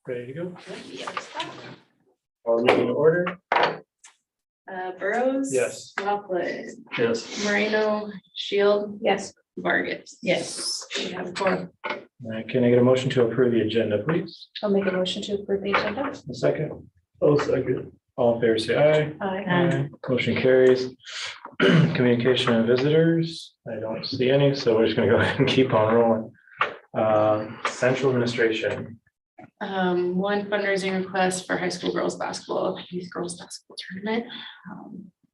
Ready to go? Yes. Call the meeting to order. Burrows. Yes. Laughlin. Yes. Moreno. Shield. Yes. Vargas. Yes. We have four. Can I get a motion to approve the agenda, please? I'll make a motion to approve the agenda. A second. Oh, second. All in favor, say aye. Aye. Motion carries. Communication and visitors. I don't see any, so we're just gonna go ahead and keep on rolling. Central administration. One fundraising request for high school girls basketball, youth girls basketball tournament.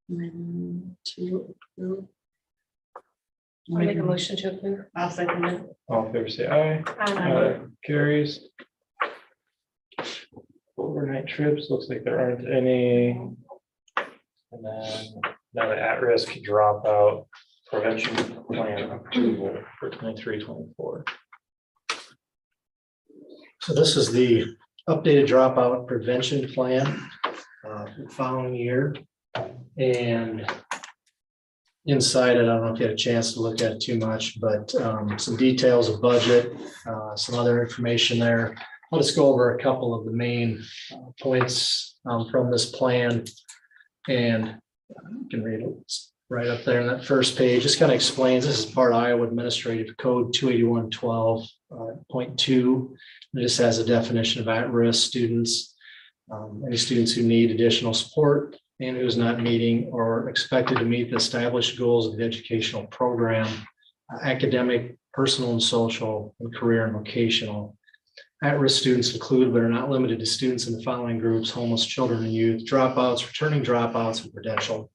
And two. I'll make a motion to approve. I'll second it. All in favor, say aye. Aye. Carries. Overnight trips, looks like there aren't any. And then now the at-risk dropout prevention plan approval for 23-24. So this is the updated dropout prevention plan for the following year. And inside it, I don't know if you had a chance to look at it too much, but some details of budget, some other information there. I'll just go over a couple of the main points from this plan. And you can read it right up there in that first page. Just kind of explains, this is part Iowa Administrative Code 281.12.2. It just has a definition of at-risk students, any students who need additional support and who's not meeting or expected to meet the established goals of the educational program, academic, personal and social, and career and vocational. At-risk students include, but are not limited to, students in the following groups: homeless children and youth, dropouts, returning dropouts, and potential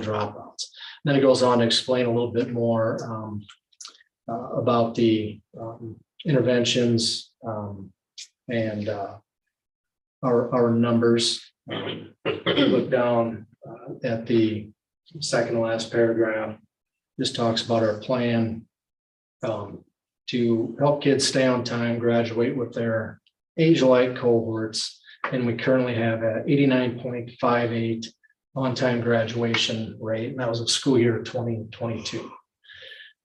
dropouts. Then it goes on to explain a little bit more about the interventions and our numbers. Look down at the second to last paragraph. This talks about our plan to help kids stay on time, graduate with their age-alike cohorts. And we currently have an 89.58 on-time graduation rate. And that was of school year 2022.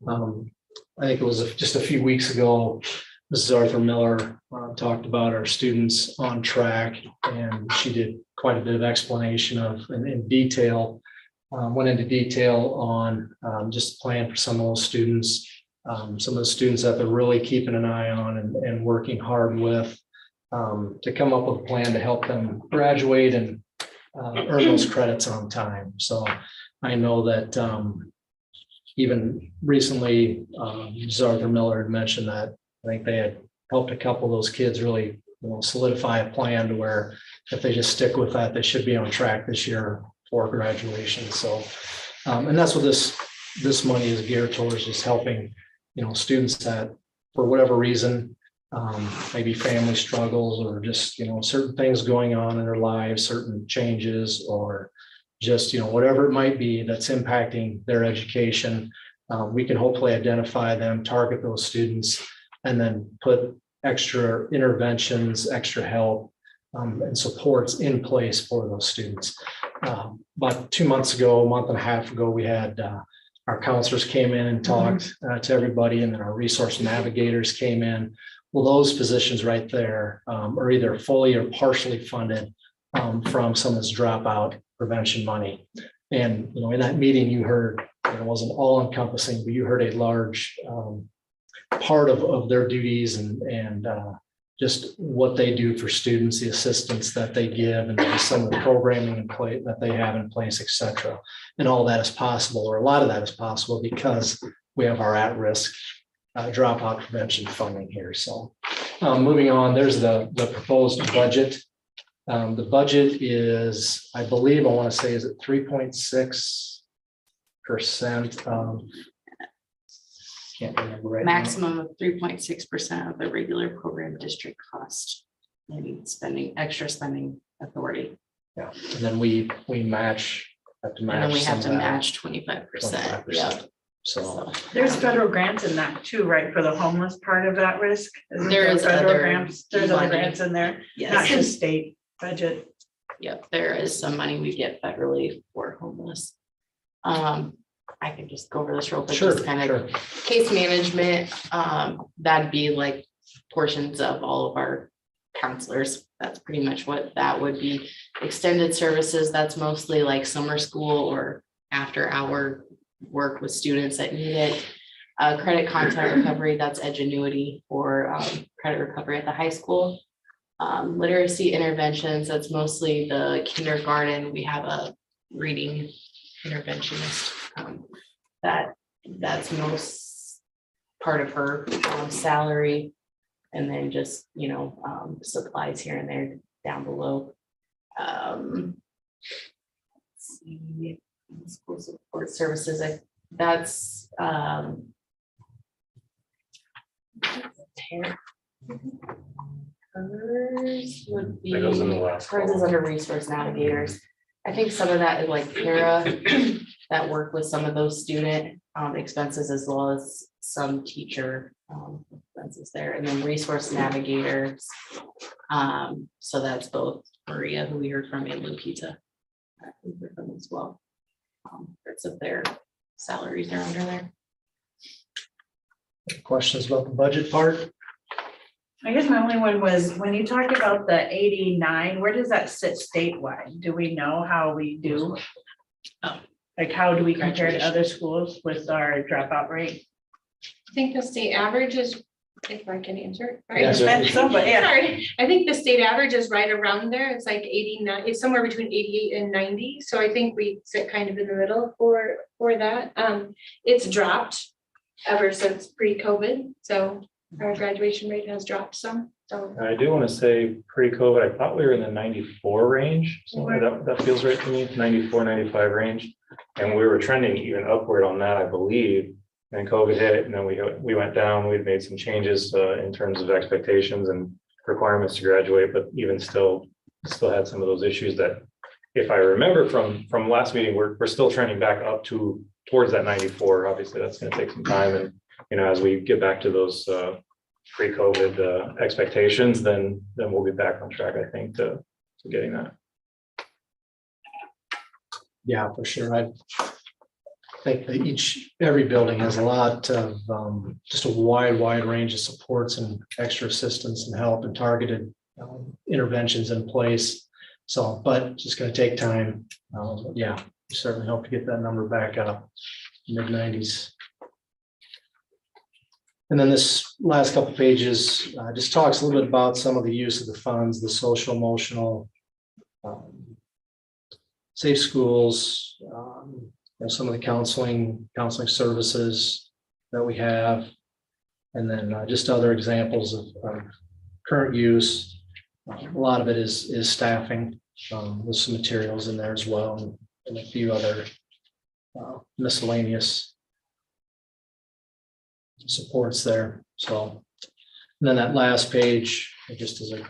I think it was just a few weeks ago, Mrs. Arthur Miller talked about our students on track, and she did quite a bit of explanation of and in detail, went into detail on just the plan for some of those students. Some of the students that they're really keeping an eye on and working hard with to come up with a plan to help them graduate and earn those credits on time. So I know that even recently, Ms. Arthur Miller had mentioned that I think they had helped a couple of those kids really solidify a plan to where if they just stick with that, they should be on track this year for graduation. So, and that's what this money is geared towards, just helping students that for whatever reason, maybe family struggles or just certain things going on in their lives, certain changes, or just whatever it might be that's impacting their education. We can hopefully identify them, target those students, and then put extra interventions, extra help, and supports in place for those students. About 2 months ago, a month and a half ago, we had our counselors came in and talked to everybody, and then our resource navigators came in. Well, those positions right there are either fully or partially funded from some of this dropout prevention money. And in that meeting, you heard it wasn't all encompassing, but you heard a large part of their duties and just what they do for students, the assistance that they give, and some of the programming in place that they have in place, et cetera. And all that is possible, or a lot of that is possible, because we have our at-risk dropout prevention funding here. So moving on, there's the proposed budget. The budget is, I believe, I want to say, is it 3.6%? Can't remember right now. Maximum of 3.6% of the regular program district cost. Maybe extra spending authority. Yeah, and then we match, have to match. And then we have to some of that, match 25%. Yeah. So There's federal grants in that too, right? For the homeless part of that risk. Isn't There is federal other grants. There's other money. grants in there, not Yes. just state budget. Yep, there is some money we get federally for homeless. I can just go over this real quick, Sure, just kind of case management. That'd be like portions of all of our counselors. That's pretty much what that would be. Extended services, that's mostly like summer school or after hour work with students that need it. Credit content recovery, that's Edgenuity for credit recovery at the high school. Literacy interventions, that's mostly the kindergarten. We have a reading interventionist that's most part of her salary. And then just, supplies here and there down below. Let's see, school support services, that's hers would be, That goes in the last hers is column. under resource navigators. I think some of that is like para that work with some of those student expenses as well as some teacher expenses there, and then resource navigators. So that's both Maria, who we heard from, and Lupita, who we heard from as well. Parts of their salaries are under there. Questions about the budget part? I guess my only one was, when you talked about the 89, where does that sit statewide? Do we know how we do? Oh. Like, how do we compare to Graduation. other schools with our dropout rate? I think the state average is, if I can answer it. right? Yeah, sure. Depends on, but yeah. Sorry, I think the state average is right around there. It's like 89, it's somewhere between 88 and 90. So I think we sit kind of in the middle for that. It's dropped ever since pre-COVID. So our graduation rate has dropped some. So I do want to say pre-COVID, I thought we were in the 94 range. So that feels right to me, 94, 95 range. And we were trending even upward on that, I believe. And COVID hit, and then we went down. We'd made some changes in terms of expectations and requirements to graduate, but even still had some of those issues that, if I remember from last meeting, we're still trending back up towards that 94. Obviously, that's going to take some time, and as we get back to those pre-COVID expectations, then we'll be back on track, I think, to getting that. Yeah, for sure. I think that every building has a lot of, just a wide range of supports and extra assistance and help and targeted interventions in place. So, but just going to take time. Yeah, we certainly hope to get that number back up, mid-90s. And then this last couple pages just talks a little bit about some of the use of the funds, the social, emotional, safe schools, and some of the counseling services that we have. And then just other examples of current use. A lot of it is staffing, with some materials in there as well, and a few other miscellaneous supports there. So, and then that last page, just as a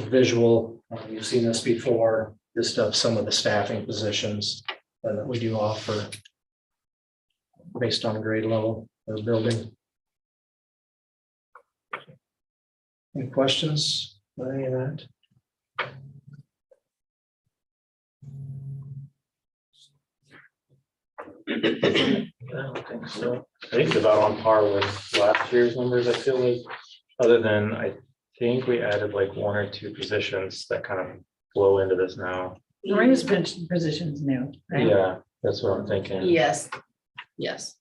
visual, you've seen this before, just of some of the staffing positions that we do offer based on grade level or building. Any questions on any of that? I don't think so. I think it's about on par with last year's numbers, I feel like, other than I think we added like one or two positions that kind of flow into this now. Maria's position's new, right? Yeah, that's what I'm thinking. Yes,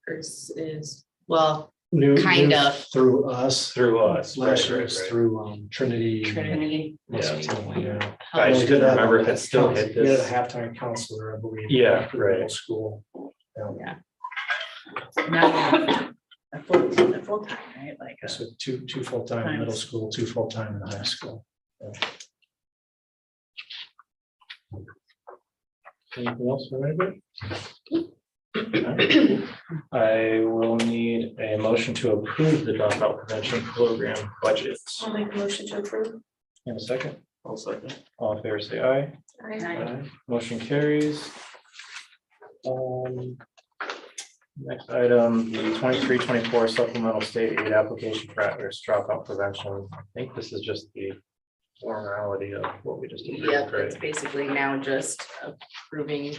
hers is, well, New Kind of. through us. Through us. Last year right, was right. through Trinity. Trinity. Yeah, Yeah. I just didn't remember if it still hit We had a this. halftime counselor, I believe. Yeah, for middle right. School. Yeah. Now, a full-time, right? Like, So two full-time in middle school, 2 full-time in high school. Anything else from anybody? I will need a motion to approve the dropout prevention program budget. I'll make a motion to approve. In a second. I'll second. All in favor, say aye. Aye. Motion carries. Next item, the 23-24 supplemental state aid application for at-risk dropout prevention. I think this is just the formality of what we just Yeah, approved, it's right? basically now just approving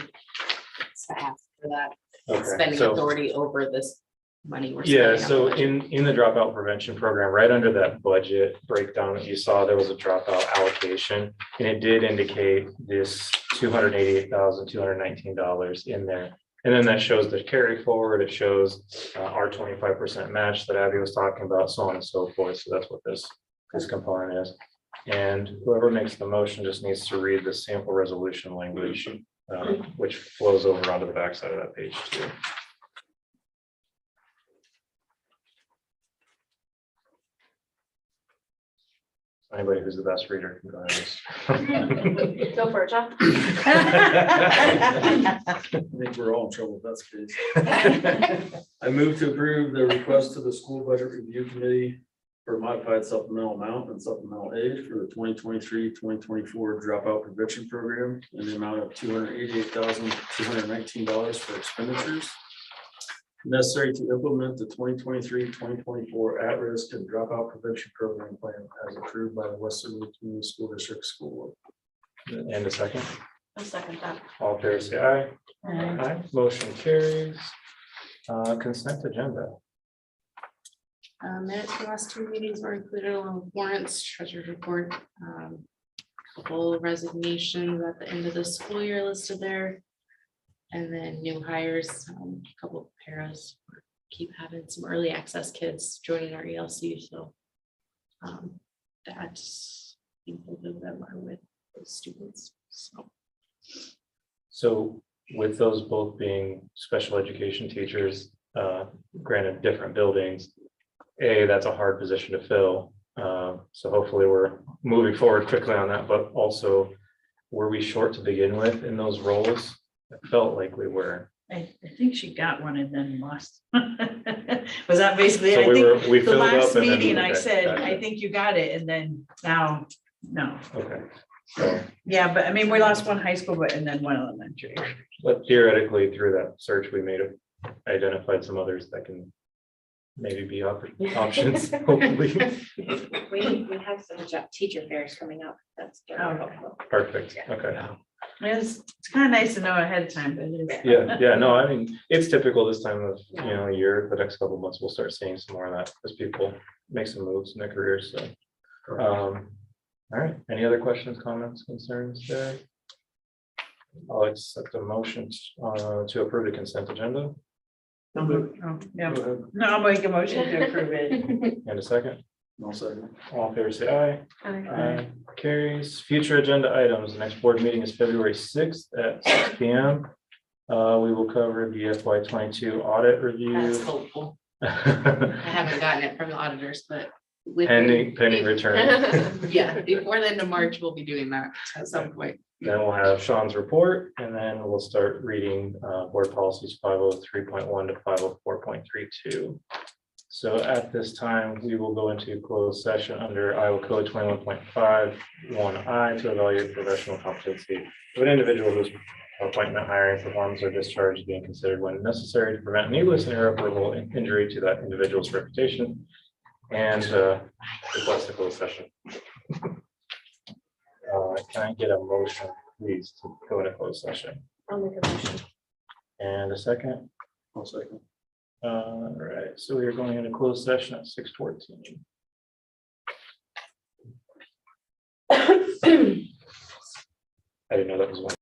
staff for that Okay, spending so- authority over this money we're Yeah, spending. on so the budget. in the dropout prevention program, right under that budget breakdown that you saw, there was a dropout allocation. And it did indicate this $288,219 in there. And then that shows the carry forward, it shows our 25% match that Abby was talking about, so on and so forth. So that's what this component is. And whoever makes the motion just needs to read the sample resolution language, which flows over onto the backside of that page too. Anybody who's the best reader can go ahead. Go for it, John. I think we're all in trouble if that's the case. I move to approve the request to the school budget review committee for modified supplemental amount and supplemental aid for the 2023-2024 dropout prevention program in the amount of $288,219 for expenditures necessary to implement the 2023-2024 at-risk and dropout prevention program plan as approved by the Western Community School District School Board. And a second, I'll second that. all fair say aye. Aye, motion carries. Consent agenda. Minutes from last two meetings were included along with warrants, treasurer's report. Couple of resignations at the end of the school year listed there. And then new hires, a couple of paras, keep having some early access kids joining our ELC, so. That's, both of them are with those students, so. So with those both being special education teachers, granted different buildings, that's a hard position to fill. So hopefully we're moving forward quickly on that, but also were we short to begin with in those roles? It felt like we were. I think she got one and then lost. Was that basically, So I we think the filled up last and then- meeting I okay, said, gotcha. I think you got it, and then now, no. Okay. So, Yeah, but I mean, we lost one high school, but and then one elementary. but theoretically, through that search, we may have identified some others that can maybe be options, hopefully. We have some teacher fairs coming up. That's very Oh. helpful. Perfect, okay. It's kind of nice to know ahead of time, but it is. Yeah, no, I mean, it's typical this time of, year, the next couple of months, we'll start seeing some more of that as people make some moves in their careers, so. All right, any other questions, comments, concerns there? I'll accept a motion to approve the consent agenda. Oh, yeah. Go ahead. No, I'll make a motion to approve it. And a second, No second. all in favor, say aye. Aye. Carries. Future agenda items. The next board meeting is February 6th at 6 p.m. We will cover the FY22 audit That's review. hopeful. I haven't gotten it from the auditors, but. with- Pending return. Yeah, before the end of March, we'll be doing that at some point. Then we'll have Sean's report, and then we'll start reading board policies 503.1 to 504.32. So at this time, we will go into closed session under Iowa Code 21.51I to evaluate professional competency of an individual whose appointment, hiring, performance, or discharge is being considered when necessary to prevent needless and irreparable injury to that individual's reputation. And request a closed session. Can I get a motion, please, to go into closed session? I'll make a motion. And a second? No second. All right, so we are going into closed session at 6:14. I didn't know that was one.